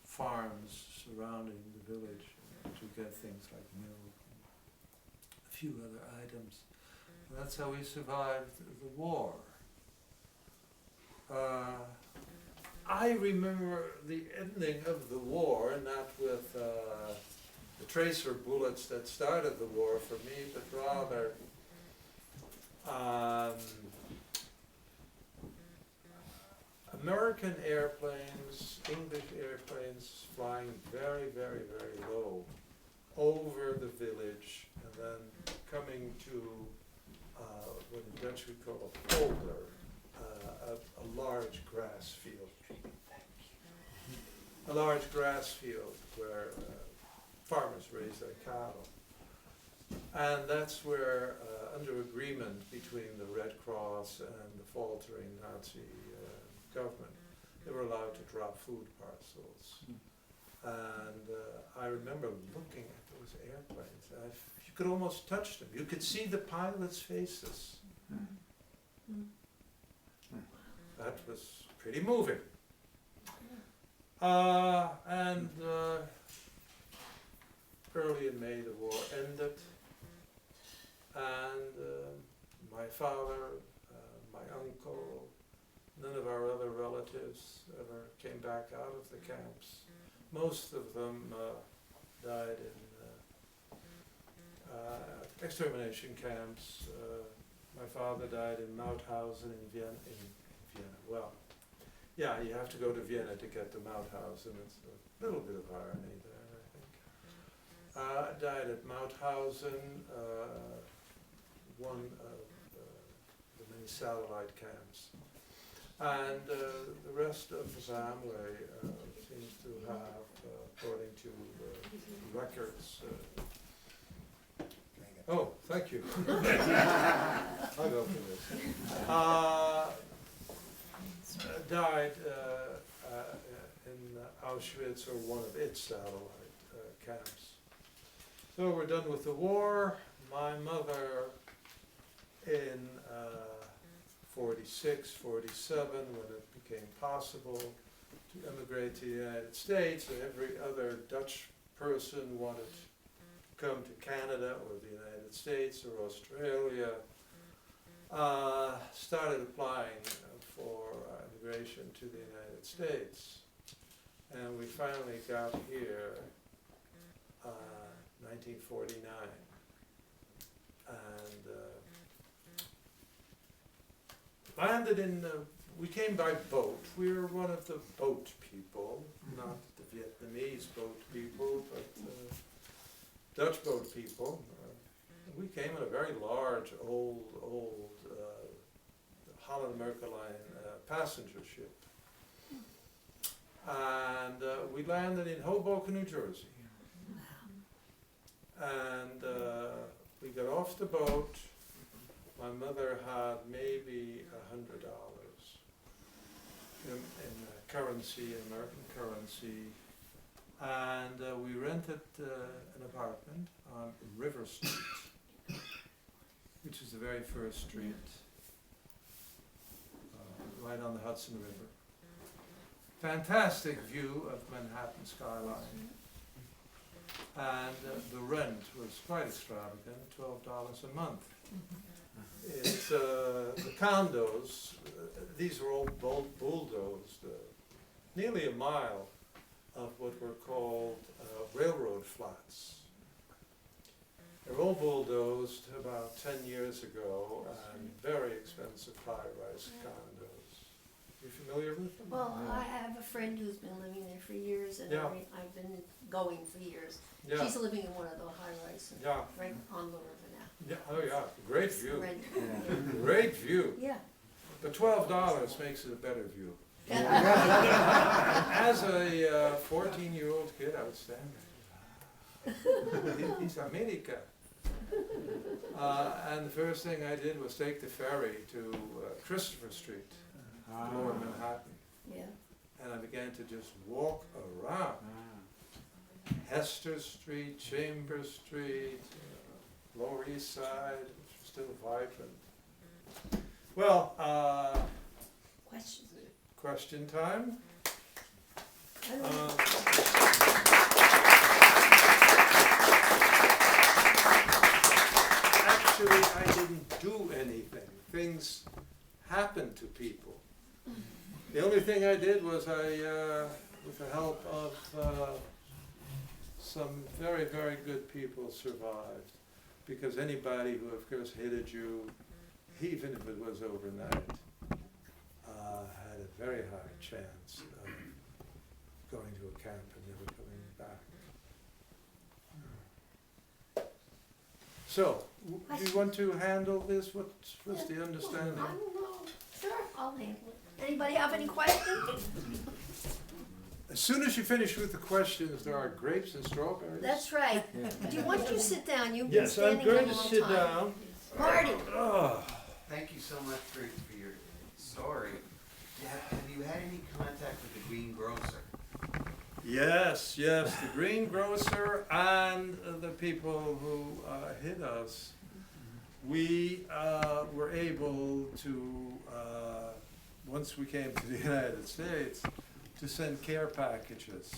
farms surrounding the village to get things like milk and a few other items. And that's how we survived the war. I remember the ending of the war, not with the tracer bullets that started the war for me, but rather American airplanes, English airplanes flying very, very, very low over the village, and then coming to what in Dutch we call a polder, a large grass field. A large grass field where farmers raise their cattle. And that's where, under agreement between the Red Cross and the faltering Nazi government, they were allowed to drop food parcels. And I remember looking at those airplanes. You could almost touch them. You could see the pilots' faces. That was pretty moving. And early in May the war ended, and my father, my uncle, none of our other relatives ever came back out of the camps. Most of them died in extermination camps. My father died in Mauthausen in Vienna. Well, yeah, you have to go to Vienna to get to Mauthausen. It's a little bit of irony there, I think. Died at Mauthausen, one of the many satellite camps. And the rest of the family seems to have, according to records. Oh, thank you. I'll go for this. Died in Auschwitz or one of its satellite camps. So we're done with the war. My mother in 46, 47, when it became possible to emigrate to the United States, and every other Dutch person wanted to come to Canada or the United States or Australia, started applying for immigration to the United States. And we finally got here 1949. And landed in, we came by boat. We were one of the boat people, not the Vietnamese boat people, but Dutch boat people. We came in a very large, old Holland America Line passenger ship. And we landed in Hoboken, New Jersey. And we got off the boat. My mother had maybe $100 in currency, in American currency. And we rented an apartment on River Street, which is the very first street, right on the Hudson River. Fantastic view of Manhattan skyline. And the rent was quite extravagant, $12 a month. It's the condos, these were all bulldozed, nearly a mile of what were called railroad flats. They were all bulldozed about 10 years ago, and very expensive high-rise condos. You familiar with them? Well, I have a friend who's been living there for years, and Yeah. I've been going for years. Yeah. She's living in one of the high-rise, Yeah. right on the river now. Yeah. Oh yeah, great view. Rent. Great view. Yeah. But $12 makes it a better view. Yeah. As a 14-year-old kid, I would stand there. It's America. And the first thing I did was take the ferry to Christopher Street, lower Manhattan. Yeah. And I began to just walk around. Hester Street, Chambers Street, Lower East Side, which was still vibrant. Well, Questions? question time. I don't know. Actually, I didn't do anything. Things happened to people. The only thing I did was with the help of some very, very good people, survived. Because anybody who, of course, hated you, even if it was overnight, had a very high chance of going to a camp and never coming back. So, do you want to handle this? What's the understanding? I don't know. Sure, I'll handle it. Anybody have any questions? As soon as you finish with the questions, there are grapes and strawberries. That's right. Do you want to sit down? You've been Yes, I'm standing there a going to long sit time. down. Marty. Oh. Thank you so much for your story. Have you had any contact with the Green Grocer? Yes, the Green Grocer and the people who hit us. We were able to, once we came to the United States, to send care packages.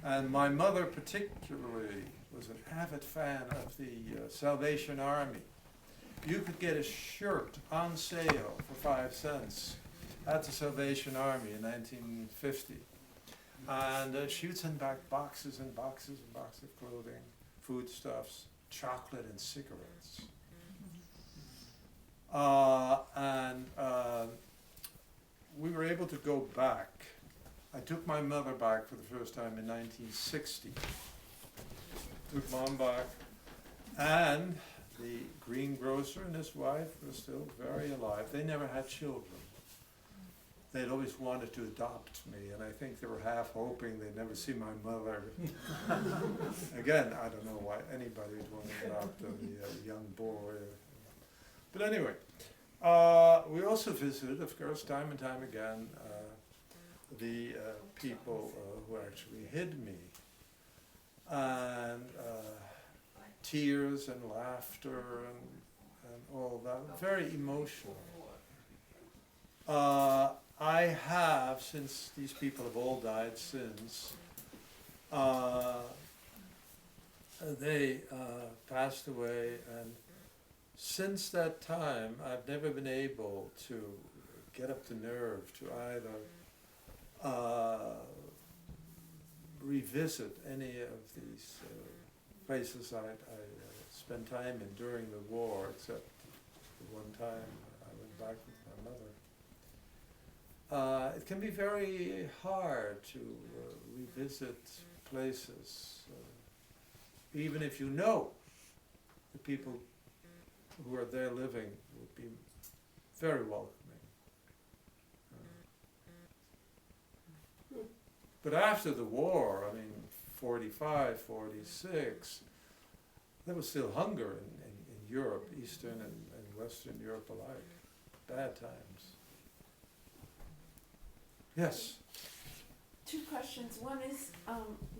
And my mother particularly was an avid fan of the Salvation Army. You could get a shirt on sale for 5 cents at the Salvation Army in 1950. And she would send back boxes and boxes and boxes of clothing, foodstuffs, chocolate and cigarettes. We were able to go back. I took my mother back for the first time in 1960. Took Mom back. And the Green Grocer and his wife were still very alive. They never had children. they'd always wanted to adopt me, and I think they were half hoping they'd never see my mother. Again, I don't know why anybody would want to adopt a young boy. But anyway, we also visited, of course, time and time again, the people who actually hid me. And tears and laughter and all that, very emotional. I have, since these people have all died since, they passed away, and since that time I've never been able to get up the nerve to either revisit any of these places I spent time in during the war, except the one time I went back with my mother. It can be very hard to revisit places, even if you know the people who are there living would be very welcoming. But after the war, I mean, 45, 46, there was still hunger in Europe, Eastern and Western Europe alike. Bad times. Yes? 2 questions. One is,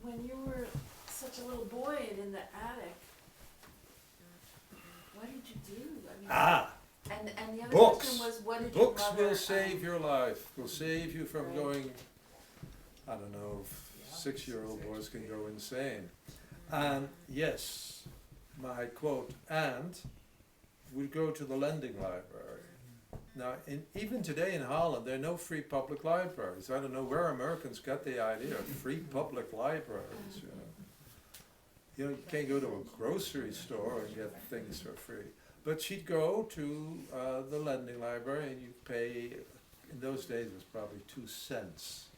when you were such a little boy and in the attic, what did you do? I mean, and the other Books. question was, what did Books your mother... will save your life, will save you from going, I don't know, 6-year-old boys can go insane. And yes, my quote, and we'd go to the lending library. Now, even today in Holland, there are no free public libraries. I don't know where Americans got the idea of free public libraries, you know. You know, you can't go to a grocery store and get things for free. But she'd go to the lending library and you pay, in those days it was probably 2 cents.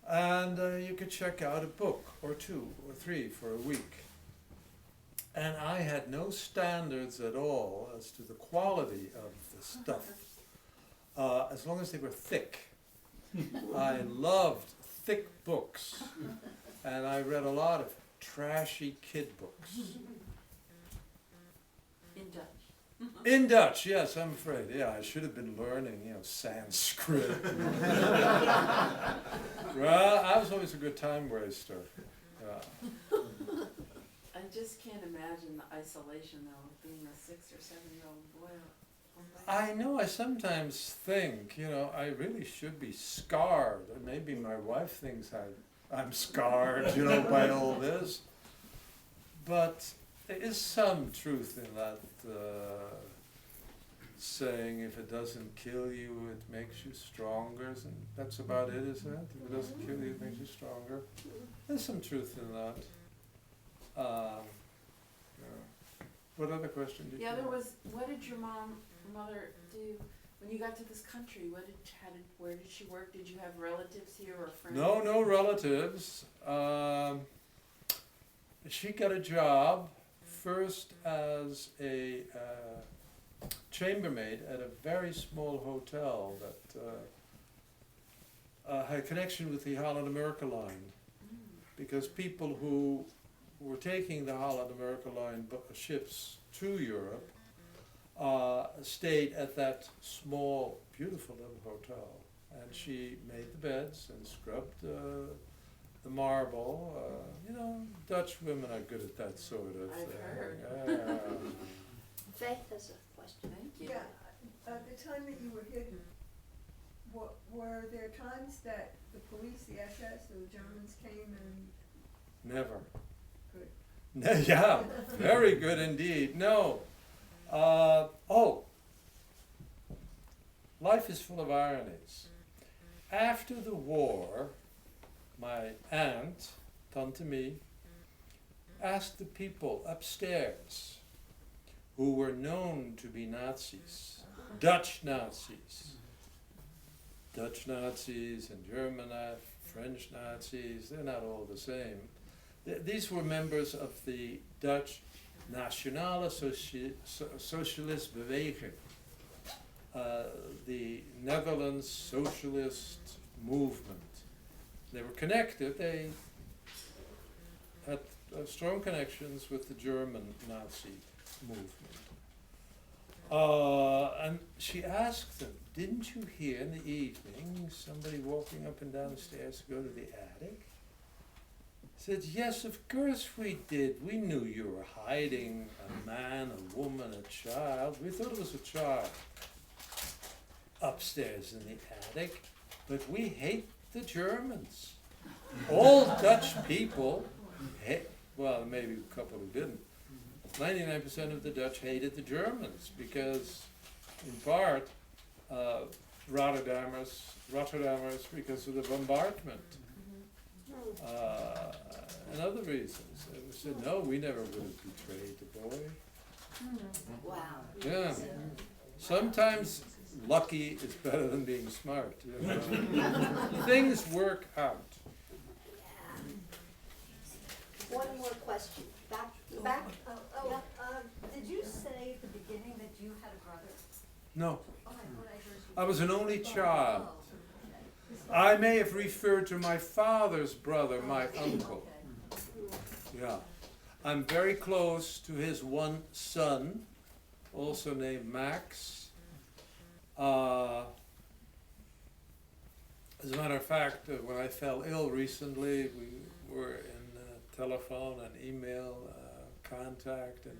And you could check out a book or 2 or 3 for a week. And I had no standards at all as to the quality of the stuff, as long as they were thick. I loved thick books, and I read a lot of trashy kid books. In Dutch. In Dutch, yes, I'm afraid. Yeah, I should have been learning, you know, Sanskrit. Well, I was always a good time waster. Yeah. I just can't imagine the isolation, though, of being a 6 or 7-year-old boy. I know, I sometimes think, you know, I really should be scarred. And maybe my wife thinks I'm scarred, you know, by all this. But there is some truth in that saying, if it doesn't kill you, it makes you stronger. And that's about it, isn't it? If it doesn't kill you, it makes you stronger. There's some truth in that. Yeah. What other question did you have? The other was, what did your mother do when you got to this country? Where did she work? Did you have relatives here or friends? No relatives. She got a job first as a chambermaid at a very small hotel that had a connection with the Holland America line, because people who were taking the Holland America line ships to Europe stayed at that small, beautiful little hotel. And she made the beds and scrubbed the marble. You know, Dutch women are good at that sort of I've thing. heard. Faith has a question. Thank you. Yeah, at the time that you were hidden, were there times that the police, the SS, or the Germans came and... Never. Good. Yeah, very good indeed. No. Life is full of ironies. After the war, my aunt, Tante Mie, asked the people upstairs who were known to be Nazis, Dutch Nazis. Dutch Nazis and German, French Nazis, they're not all the same. These were members of the Dutch Nationale Socialist Beweging. the Netherlands socialist movement. They were connected, they had strong connections with the German Nazi movement. And she asked them, didn't you hear in the evening somebody walking up and down the stairs to go to the attic? Said, yes, of course we did. We knew you were hiding a man, a woman, a child. We thought it was a child upstairs in the attic, but we hate the Germans. All Dutch people hate, well, maybe a couple who didn't. 99% of the Dutch hated the Germans because, in part, Rotterdammers because of the bombardment. And other reasons. They said, no, we never would have betrayed the boy. Wow. Yeah. Sometimes lucky is better than being smart. You know? Things work out. One more question. Back. Did you say at the beginning that you had a brother? No, Oh, I thought I heard you. I was an only child. Oh, I may have referred to my father's brother, my uncle. okay. Yeah. I'm very close to his one son, also named Max. As a matter of fact, when I fell ill recently, we were in telephone and email contact, and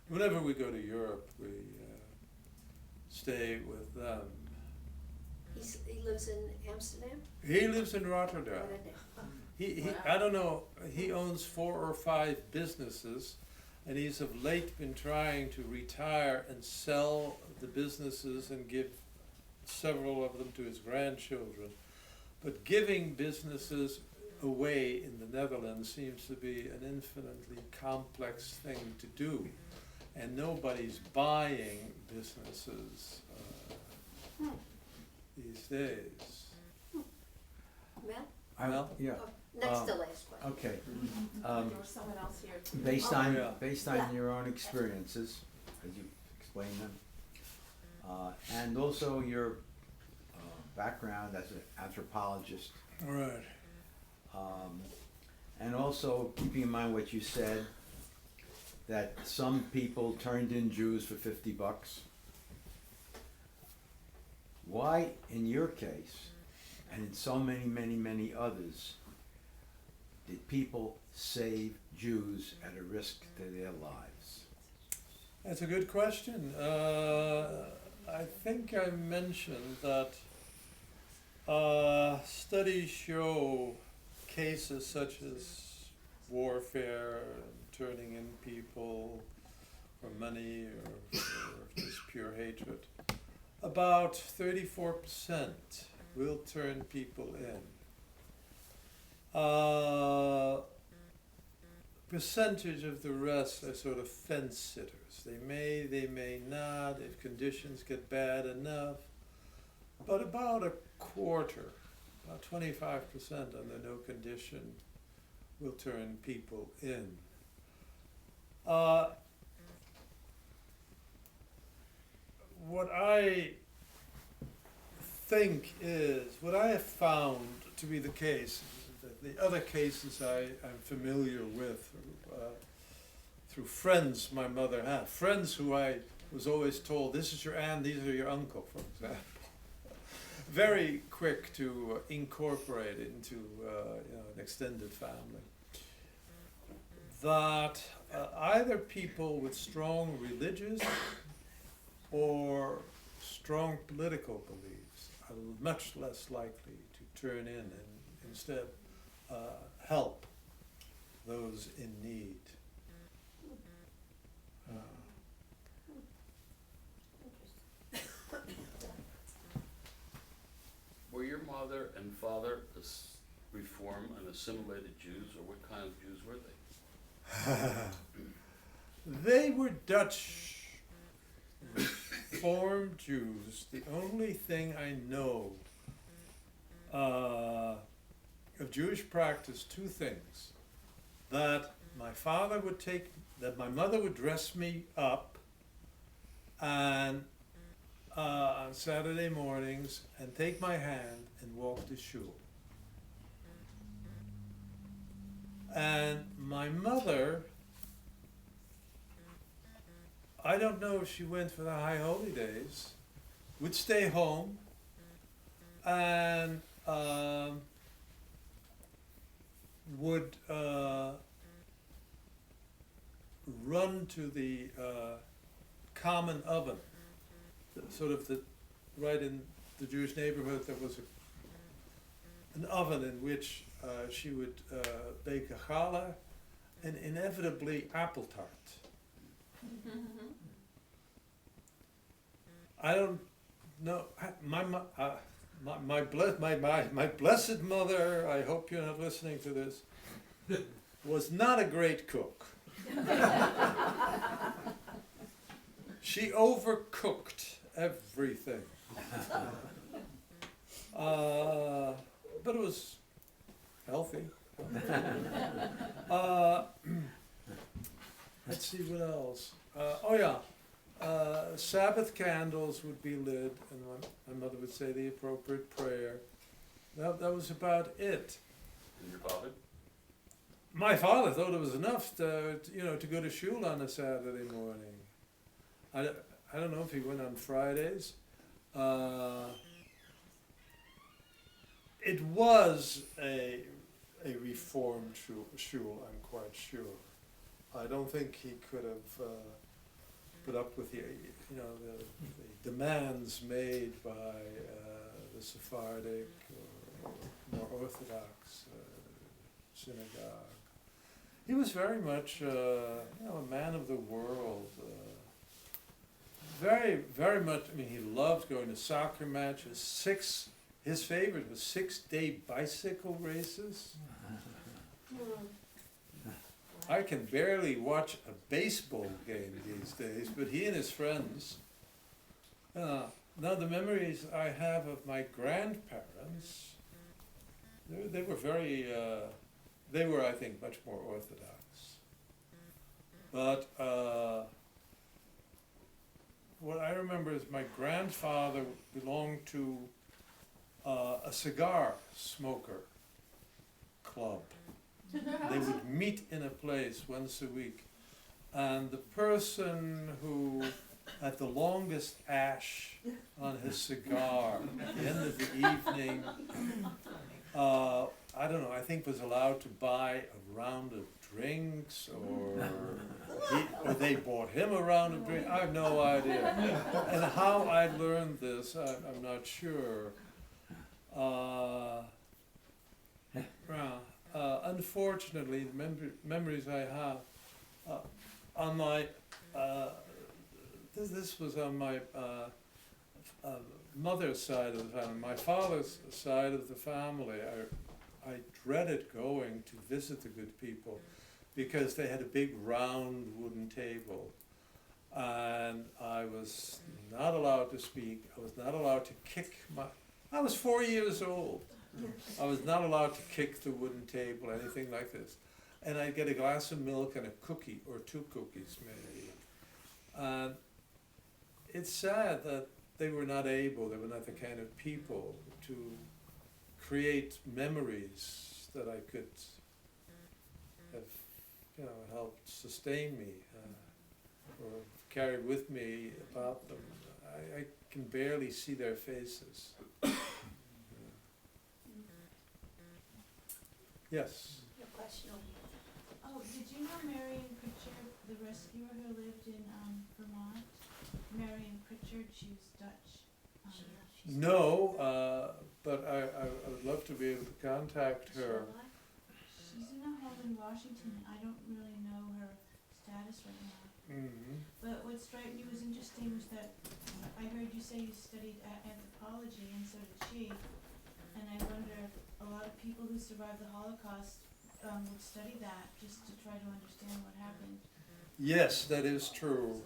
whenever we go to Europe, we stay with them. He lives in Amsterdam? He lives in Rotterdam. Rotterdam. He I don't know, he owns 4 or 5 businesses, and he's of late been trying to retire and sell the businesses and give several of them to his grandchildren. But giving businesses away in the Netherlands seems to be an infinitely complex thing to do, and nobody's buying businesses these days. Mel? Well, Yeah, Next to last question. okay. There was someone else here. Based Oh, on, yeah. based on Yeah. your own experiences, as you explained them, and also your background as an anthropologist, Right. and also keeping in mind what you said, that some people turned in Jews for $50. Why, in your case, and in so many others, did people save Jews at a risk to their lives? That's a good question. I think I mentioned that studies show cases such as warfare, turning in people for money or for just pure hatred. About 34% will turn people in. Percentage of the rest are sort of fence sitters. They may not, if conditions get bad enough. But about a quarter, about 25% under no condition will turn people in. What I think is, what I have found to be the case, that the other cases I'm familiar with through friends my mother had, friends who I was always told, this is your aunt, these are your uncle, for example. Very quick to incorporate it into an extended family. That either people with strong religious or strong political beliefs are much less likely to turn in and instead help those in need. Were your mother and father Reform and assimilated Jews, or what kind of Jews were they? They were Dutch Reformed Jews. The only thing I know of Jewish practice, 2 things. That my mother would dress me up, and on Saturday mornings and take my hand and walk to shul. And my mother, I don't know if she went for the high holy days, would stay home and would run to the common oven, sort of right in the Jewish neighborhood there was an oven in which she would bake a challah and inevitably apple tart. I don't know, my blessed mother, I hope you're not listening to this, was not a great cook. She overcooked everything. But it was healthy. Let's see what else. Sabbath candles would be lit, and my mother would say the appropriate prayer. That was about it. And your father? My father thought it was enough to go to shul on a Saturday morning. I don't know if he went on Fridays. It was a reformed shul, I'm quite sure. I don't think he could have put up with the demands made by the Sephardic or more Orthodox synagogue. He was very much a man of the world. Very, very much. I mean, he loved going to soccer matches. His favorite was 6-day bicycle races. I can barely watch a baseball game these days, but he and his friends. Now the memories I have of my grandparents, they were very, they were, I think, much more Orthodox. But what I remember is my grandfather belonged to a cigar smoker club. They would meet in a place once a week, and the person who had the longest ash on his cigar at the end of the evening, I don't know, I think was allowed to buy a round of drinks, or they bought him a round of drinks. I have no idea. And how I learned this, I'm not sure. Unfortunately, the memories I have on my this was on my mother's side of the family. My father's side of the family, I dreaded going to visit the good people because they had a big round wooden table, and I was not allowed to speak. I was not allowed to kick I was 4 years old. I was not allowed to kick the wooden table, anything like this. And I'd get a glass of milk and a cookie or 2 cookies maybe. And it's sad that they were not the kind of people to create memories that I could have, helped sustain me or carried with me about them. I can barely see their faces. Yes. Your question. Oh, did you know Marion Pritchard, the rescuer who lived in Vermont? Marion Pritchard, she was Dutch. No, but I would love to be able to contact her. She's in a home in Washington. I don't really know her status right now. Mm-hmm. But what struck me was interesting was that I heard you say you studied anthropology, and so did she. And I wonder if a lot of people who survived the Holocaust would study that just to try to understand what happened. Yes, that is true.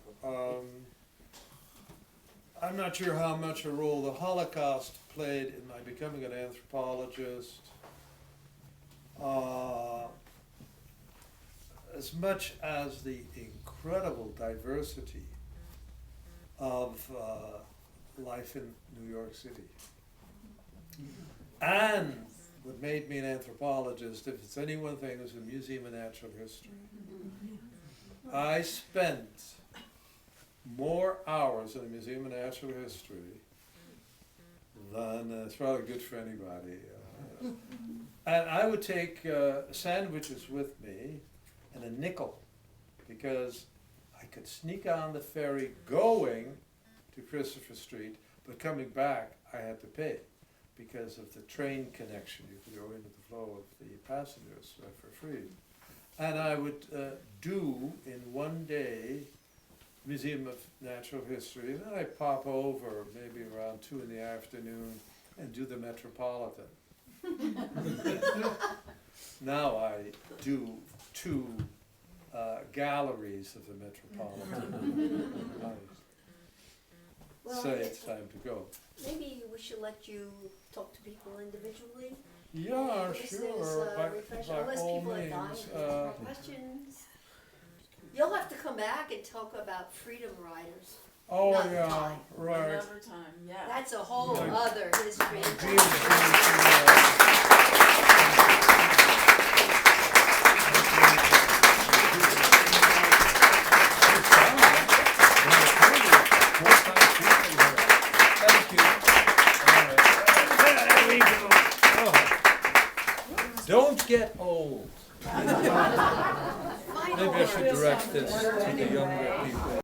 I'm not sure how much a role the Holocaust played in my becoming an anthropologist. As much as the incredible diversity of life in New York City. And what made me an anthropologist, if it's any one thing, was the Museum of Natural History. I spent more hours in the Museum of Natural History than it's probably good for anybody. And I would take sandwiches with me and a nickel, because I could sneak on the ferry going to Christopher Street, but coming back I had to pay because of the train connection. You could go into the flow of the passengers for free. And I would do in one day Museum of Natural History, and then I'd pop over maybe around 2 in the afternoon and do the Metropolitan. Now I do 2 galleries of the Metropolitan. Well, Say it's time to go. maybe we should let you talk to people individually. Yeah, This is, sure, refreshing, by unless all people are means. dying for questions. You'll have to come back and talk about freedom riders. Oh, Not yeah, time. right. Another time, yeah. That's a whole Like- other history. Don't get old. Final Maybe I should words. direct this to the younger people.